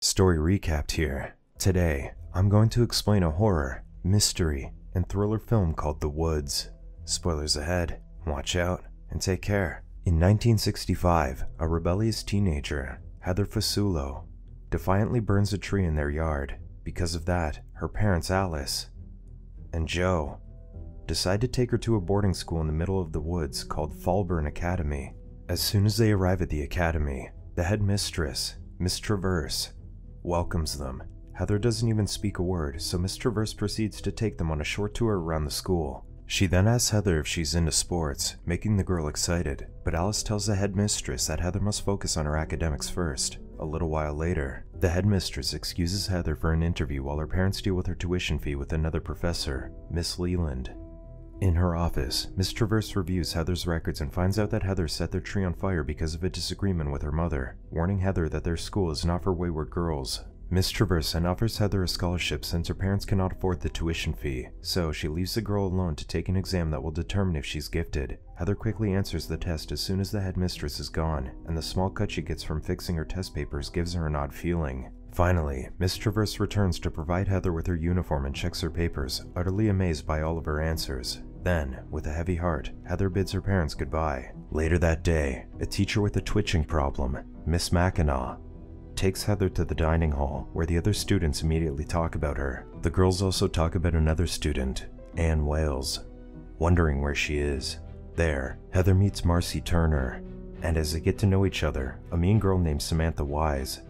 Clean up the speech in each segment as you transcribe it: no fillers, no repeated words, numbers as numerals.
Story recapped here. Today, I'm going to explain a horror, mystery, and thriller film called The Woods. Spoilers ahead, watch out, and take care. In 1965, a rebellious teenager, Heather Fasulo, defiantly burns a tree in their yard. Because of that, her parents Alice and Joe decide to take her to a boarding school in the middle of the woods called Fallburn Academy. As soon as they arrive at the academy, the headmistress, Miss Traverse, welcomes them. Heather doesn't even speak a word, so Miss Traverse proceeds to take them on a short tour around the school. She then asks Heather if she's into sports, making the girl excited, but Alice tells the headmistress that Heather must focus on her academics first. A little while later, the headmistress excuses Heather for an interview while her parents deal with her tuition fee with another professor, Miss Leland. In her office, Miss Traverse reviews Heather's records and finds out that Heather set their tree on fire because of a disagreement with her mother, warning Heather that their school is not for wayward girls. Miss Traverse then offers Heather a scholarship since her parents cannot afford the tuition fee, so she leaves the girl alone to take an exam that will determine if she's gifted. Heather quickly answers the test as soon as the headmistress is gone, and the small cut she gets from fixing her test papers gives her an odd feeling. Finally, Miss Traverse returns to provide Heather with her uniform and checks her papers, utterly amazed by all of her answers. Then, with a heavy heart, Heather bids her parents goodbye. Later that day, a teacher with a twitching problem, Miss Mackinac, takes Heather to the dining hall, where the other students immediately talk about her. The girls also talk about another student, Anne Wales, wondering where she is. There, Heather meets Marcy Turner, and as they get to know each other, a mean girl named Samantha Wise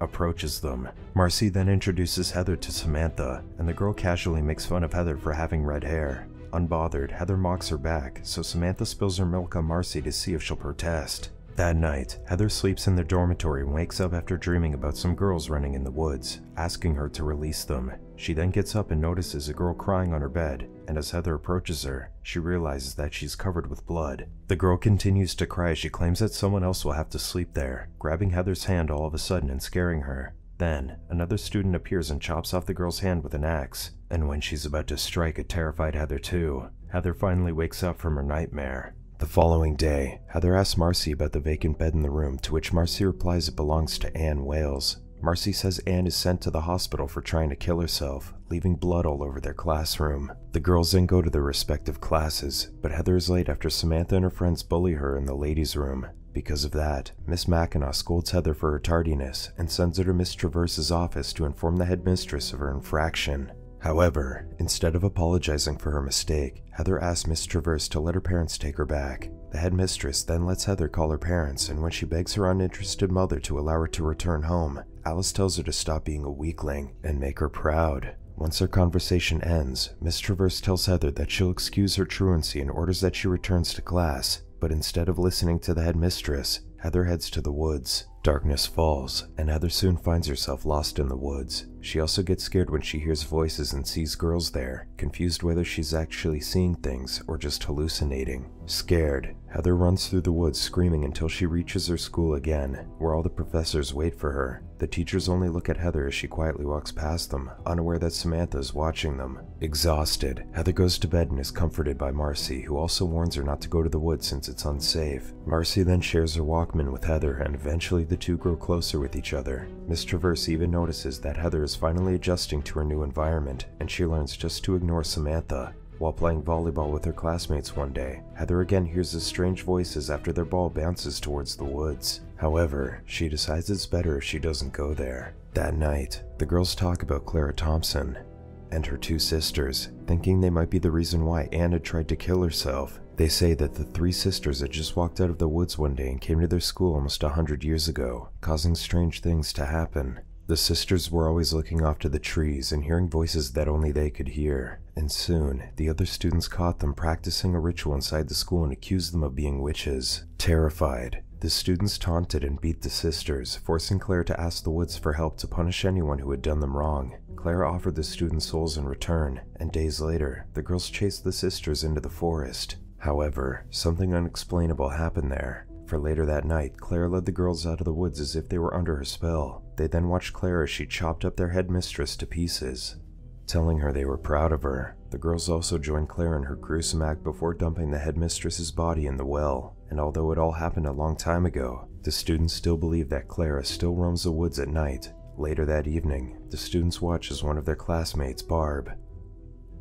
approaches them. Marcy then introduces Heather to Samantha, and the girl casually makes fun of Heather for having red hair. Unbothered, Heather mocks her back, so Samantha spills her milk on Marcy to see if she'll protest. That night, Heather sleeps in their dormitory and wakes up after dreaming about some girls running in the woods, asking her to release them. She then gets up and notices a girl crying on her bed, and as Heather approaches her, she realizes that she's covered with blood. The girl continues to cry as she claims that someone else will have to sleep there, grabbing Heather's hand all of a sudden and scaring her. Then, another student appears and chops off the girl's hand with an axe, and when she's about to strike, it terrified Heather too. Heather finally wakes up from her nightmare. The following day, Heather asks Marcy about the vacant bed in the room, to which Marcy replies it belongs to Anne Wales. Marcy says Anne is sent to the hospital for trying to kill herself, leaving blood all over their classroom. The girls then go to their respective classes, but Heather is late after Samantha and her friends bully her in the ladies' room. Because of that, Miss Mackinac scolds Heather for her tardiness and sends her to Miss Traverse's office to inform the headmistress of her infraction. However, instead of apologizing for her mistake, Heather asks Miss Traverse to let her parents take her back. The headmistress then lets Heather call her parents, and when she begs her uninterested mother to allow her to return home, Alice tells her to stop being a weakling and make her proud. Once their conversation ends, Miss Traverse tells Heather that she'll excuse her truancy and orders that she returns to class, but instead of listening to the headmistress, Heather heads to the woods. Darkness falls, and Heather soon finds herself lost in the woods. She also gets scared when she hears voices and sees girls there, confused whether she's actually seeing things or just hallucinating. Scared, Heather runs through the woods screaming until she reaches her school again, where all the professors wait for her. The teachers only look at Heather as she quietly walks past them, unaware that Samantha is watching them. Exhausted, Heather goes to bed and is comforted by Marcy, who also warns her not to go to the woods since it's unsafe. Marcy then shares her Walkman with Heather, and eventually the two grow closer with each other. Miss Traverse even notices that Heather is finally adjusting to her new environment, and she learns just to ignore Samantha. While playing volleyball with her classmates one day, Heather again hears the strange voices after their ball bounces towards the woods. However, she decides it's better if she doesn't go there. That night, the girls talk about Clara Thompson and her two sisters, thinking they might be the reason why Anne had tried to kill herself. They say that the three sisters had just walked out of the woods one day and came to their school almost 100 years ago, causing strange things to happen. The sisters were always looking off to the trees and hearing voices that only they could hear, and soon, the other students caught them practicing a ritual inside the school and accused them of being witches. Terrified, the students taunted and beat the sisters, forcing Claire to ask the woods for help to punish anyone who had done them wrong. Claire offered the students souls in return, and days later, the girls chased the sisters into the forest. However, something unexplainable happened there. For later that night, Claire led the girls out of the woods as if they were under her spell. They then watched Claire as she chopped up their headmistress to pieces, telling her they were proud of her. The girls also joined Claire in her gruesome act before dumping the headmistress's body in the well, and although it all happened a long time ago, the students still believe that Clara still roams the woods at night, Later that evening, the students watch as one of their classmates, Barb,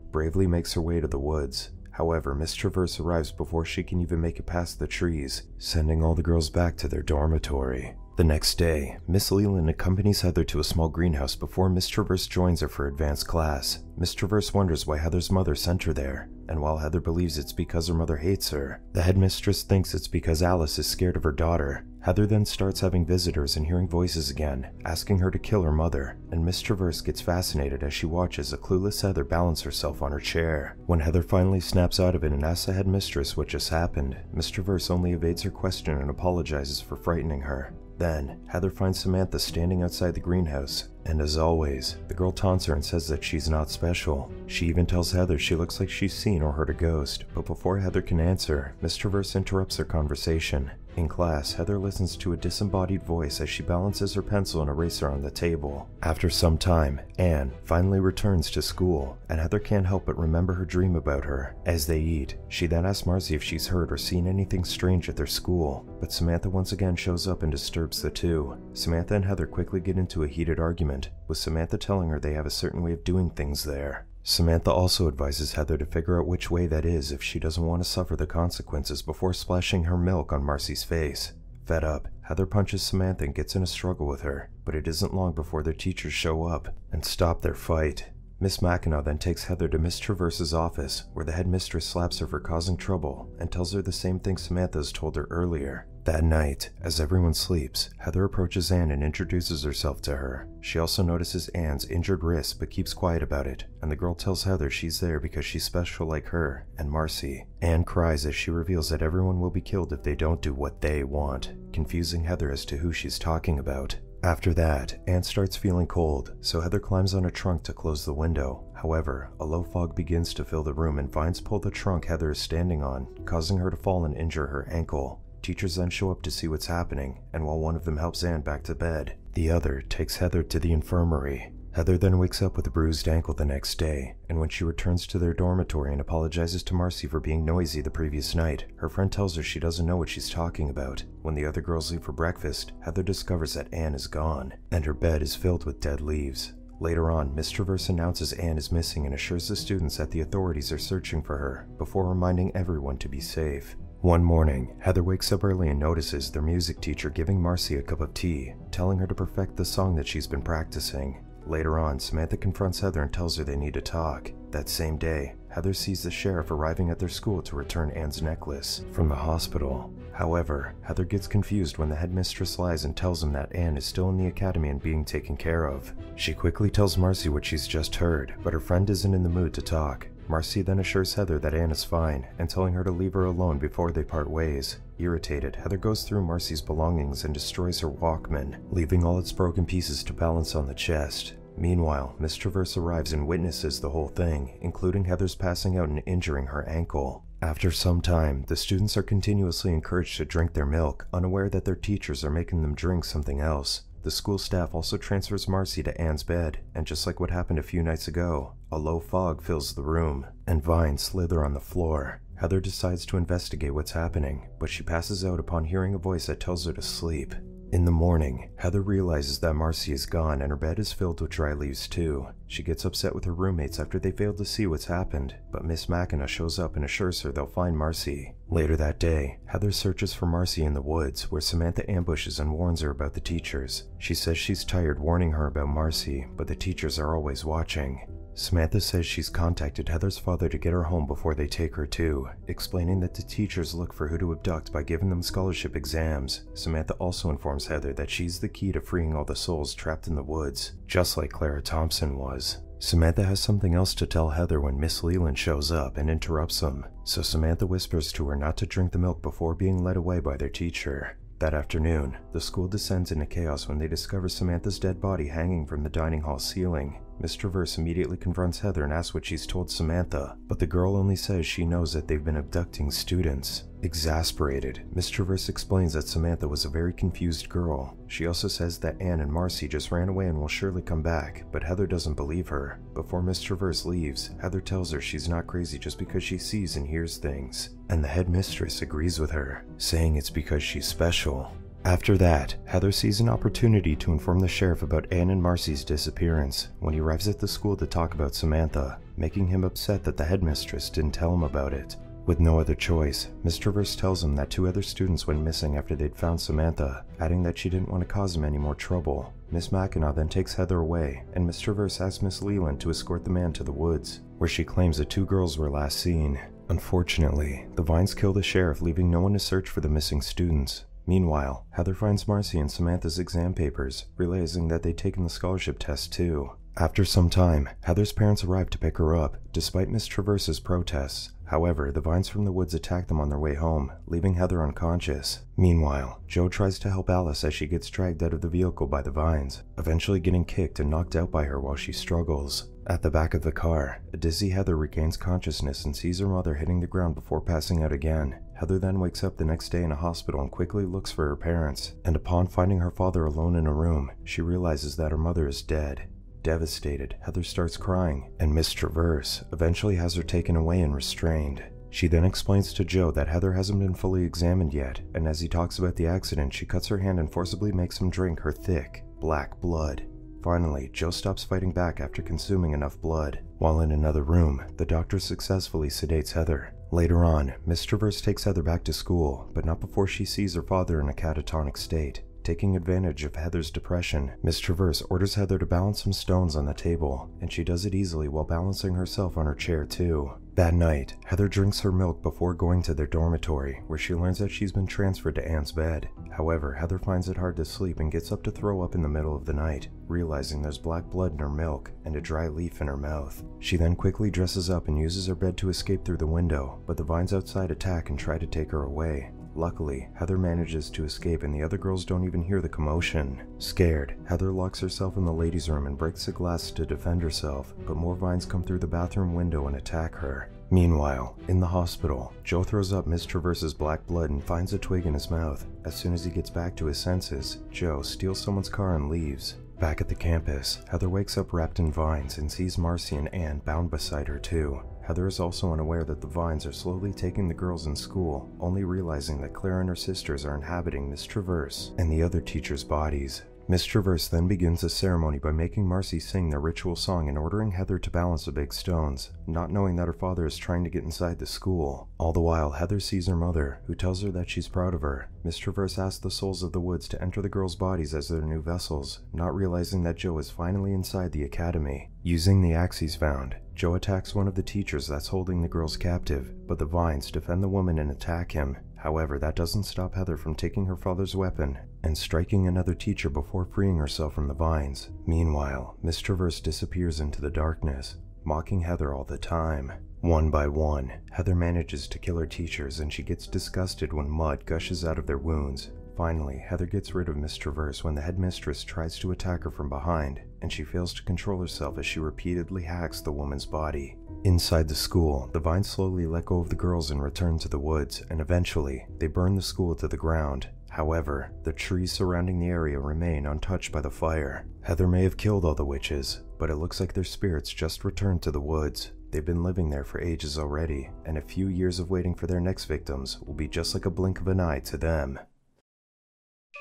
bravely makes her way to the woods. However, Miss Traverse arrives before she can even make it past the trees, sending all the girls back to their dormitory. The next day, Miss Leland accompanies Heather to a small greenhouse before Miss Traverse joins her for advanced class. Miss Traverse wonders why Heather's mother sent her there, and while Heather believes it's because her mother hates her, the headmistress thinks it's because Alice is scared of her daughter. Heather then starts having visitors and hearing voices again, asking her to kill her mother, and Miss Traverse gets fascinated as she watches a clueless Heather balance herself on her chair. When Heather finally snaps out of it and asks the headmistress what just happened, Miss Traverse only evades her question and apologizes for frightening her. Then, Heather finds Samantha standing outside the greenhouse, and as always, the girl taunts her and says that she's not special. She even tells Heather she looks like she's seen or heard a ghost, but before Heather can answer, Miss Traverse interrupts their conversation. In class, Heather listens to a disembodied voice as she balances her pencil and eraser on the table. After some time, Anne finally returns to school, and Heather can't help but remember her dream about her. As they eat, she then asks Marcy if she's heard or seen anything strange at their school, but Samantha once again shows up and disturbs the two. Samantha and Heather quickly get into a heated argument, with Samantha telling her they have a certain way of doing things there. Samantha also advises Heather to figure out which way that is if she doesn't want to suffer the consequences before splashing her milk on Marcy's face. Fed up, Heather punches Samantha and gets in a struggle with her, but it isn't long before their teachers show up and stop their fight. Miss Mackinac then takes Heather to Miss Traverse's office, where the headmistress slaps her for causing trouble and tells her the same thing Samantha has told her earlier. That night, as everyone sleeps, Heather approaches Anne and introduces herself to her. She also notices Anne's injured wrist but keeps quiet about it, and the girl tells Heather she's there because she's special like her and Marcy. Anne cries as she reveals that everyone will be killed if they don't do what they want, confusing Heather as to who she's talking about. After that, Anne starts feeling cold, so Heather climbs on a trunk to close the window. However, a low fog begins to fill the room and vines pull the trunk Heather is standing on, causing her to fall and injure her ankle. Teachers then show up to see what's happening, and while one of them helps Anne back to bed, the other takes Heather to the infirmary. Heather then wakes up with a bruised ankle the next day, and when she returns to their dormitory and apologizes to Marcy for being noisy the previous night, her friend tells her she doesn't know what she's talking about. When the other girls leave for breakfast, Heather discovers that Anne is gone, and her bed is filled with dead leaves. Later on, Miss Traverse announces Anne is missing and assures the students that the authorities are searching for her, before reminding everyone to be safe. One morning, Heather wakes up early and notices their music teacher giving Marcy a cup of tea, telling her to perfect the song that she's been practicing. Later on, Samantha confronts Heather and tells her they need to talk. That same day, Heather sees the sheriff arriving at their school to return Anne's necklace from the hospital. However, Heather gets confused when the headmistress lies and tells him that Anne is still in the academy and being taken care of. She quickly tells Marcy what she's just heard, but her friend isn't in the mood to talk. Marcy then assures Heather that Anne is fine, and telling her to leave her alone before they part ways. Irritated, Heather goes through Marcy's belongings and destroys her Walkman, leaving all its broken pieces to balance on the chest. Meanwhile, Miss Traverse arrives and witnesses the whole thing, including Heather's passing out and injuring her ankle. After some time, the students are continuously encouraged to drink their milk, unaware that their teachers are making them drink something else. The school staff also transfers Marcy to Anne's bed, and just like what happened a few nights ago, a low fog fills the room, and vines slither on the floor. Heather decides to investigate what's happening, but she passes out upon hearing a voice that tells her to sleep. In the morning, Heather realizes that Marcy is gone and her bed is filled with dry leaves too. She gets upset with her roommates after they fail to see what's happened, but Miss Mackinac shows up and assures her they'll find Marcy. Later that day, Heather searches for Marcy in the woods, where Samantha ambushes and warns her about the teachers. She says she's tired warning her about Marcy, but the teachers are always watching. Samantha says she's contacted Heather's father to get her home before they take her too, explaining that the teachers look for who to abduct by giving them scholarship exams. Samantha also informs Heather that she's the key to freeing all the souls trapped in the woods, just like Clara Thompson was. Samantha has something else to tell Heather when Miss Leland shows up and interrupts them, so Samantha whispers to her not to drink the milk before being led away by their teacher. That afternoon, the school descends into chaos when they discover Samantha's dead body hanging from the dining hall ceiling. Miss Traverse immediately confronts Heather and asks what she's told Samantha, but the girl only says she knows that they've been abducting students. Exasperated, Miss Traverse explains that Samantha was a very confused girl. She also says that Anne and Marcy just ran away and will surely come back, but Heather doesn't believe her. Before Miss Traverse leaves, Heather tells her she's not crazy just because she sees and hears things, and the headmistress agrees with her, saying it's because she's special. After that, Heather sees an opportunity to inform the sheriff about Anne and Marcy's disappearance when he arrives at the school to talk about Samantha, making him upset that the headmistress didn't tell him about it. With no other choice, Miss Traverse tells him that 2 other students went missing after they'd found Samantha, adding that she didn't want to cause him any more trouble. Miss Mackinac then takes Heather away, and Miss Traverse asks Miss Leland to escort the man to the woods, where she claims the 2 girls were last seen. Unfortunately, the vines kill the sheriff, leaving no one to search for the missing students. Meanwhile, Heather finds Marcy and Samantha's exam papers, realizing that they'd taken the scholarship test too. After some time, Heather's parents arrive to pick her up, despite Miss Traverse's protests. However, the vines from the woods attack them on their way home, leaving Heather unconscious. Meanwhile, Joe tries to help Alice as she gets dragged out of the vehicle by the vines, eventually getting kicked and knocked out by her while she struggles. At the back of the car, a dizzy Heather regains consciousness and sees her mother hitting the ground before passing out again. Heather then wakes up the next day in a hospital and quickly looks for her parents, and upon finding her father alone in a room, she realizes that her mother is dead. Devastated, Heather starts crying, and Miss Traverse eventually has her taken away and restrained. She then explains to Joe that Heather hasn't been fully examined yet, and as he talks about the accident, she cuts her hand and forcibly makes him drink her thick, black blood. Finally, Joe stops fighting back after consuming enough blood. While in another room, the doctor successfully sedates Heather. Later on, Miss Traverse takes Heather back to school, but not before she sees her father in a catatonic state. Taking advantage of Heather's depression, Miss Traverse orders Heather to balance some stones on the table, and she does it easily while balancing herself on her chair too. That night, Heather drinks her milk before going to their dormitory, where she learns that she's been transferred to Anne's bed. However, Heather finds it hard to sleep and gets up to throw up in the middle of the night, realizing there's black blood in her milk and a dry leaf in her mouth. She then quickly dresses up and uses her bed to escape through the window, but the vines outside attack and try to take her away. Luckily, Heather manages to escape and the other girls don't even hear the commotion. Scared, Heather locks herself in the ladies' room and breaks the glass to defend herself, but more vines come through the bathroom window and attack her. Meanwhile, in the hospital, Joe throws up Miss Traverse's black blood and finds a twig in his mouth. As soon as he gets back to his senses, Joe steals someone's car and leaves. Back at the campus, Heather wakes up wrapped in vines and sees Marcy and Anne bound beside her too. Heather is also unaware that the vines are slowly taking the girls in school, only realizing that Claire and her sisters are inhabiting Miss Traverse and the other teachers' bodies. Miss Traverse then begins the ceremony by making Marcy sing their ritual song and ordering Heather to balance the big stones, not knowing that her father is trying to get inside the school. All the while, Heather sees her mother, who tells her that she's proud of her. Miss Traverse asks the souls of the woods to enter the girls' bodies as their new vessels, not realizing that Joe is finally inside the academy. Using the axe he's found, Joe attacks one of the teachers that's holding the girls captive, but the vines defend the woman and attack him. However, that doesn't stop Heather from taking her father's weapon and striking another teacher before freeing herself from the vines. Meanwhile, Miss Traverse disappears into the darkness, mocking Heather all the time. One by one, Heather manages to kill her teachers and she gets disgusted when mud gushes out of their wounds. Finally, Heather gets rid of Miss Traverse when the headmistress tries to attack her from behind, and she fails to control herself as she repeatedly hacks the woman's body. Inside the school, the vines slowly let go of the girls and return to the woods, and eventually, they burn the school to the ground. However, the trees surrounding the area remain untouched by the fire. Heather may have killed all the witches, but it looks like their spirits just returned to the woods. They've been living there for ages already, and a few years of waiting for their next victims will be just like a blink of an eye to them.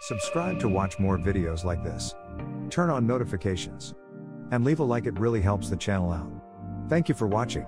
Subscribe to watch more videos like this. Turn on notifications. And leave a like, it really helps the channel out. Thank you for watching.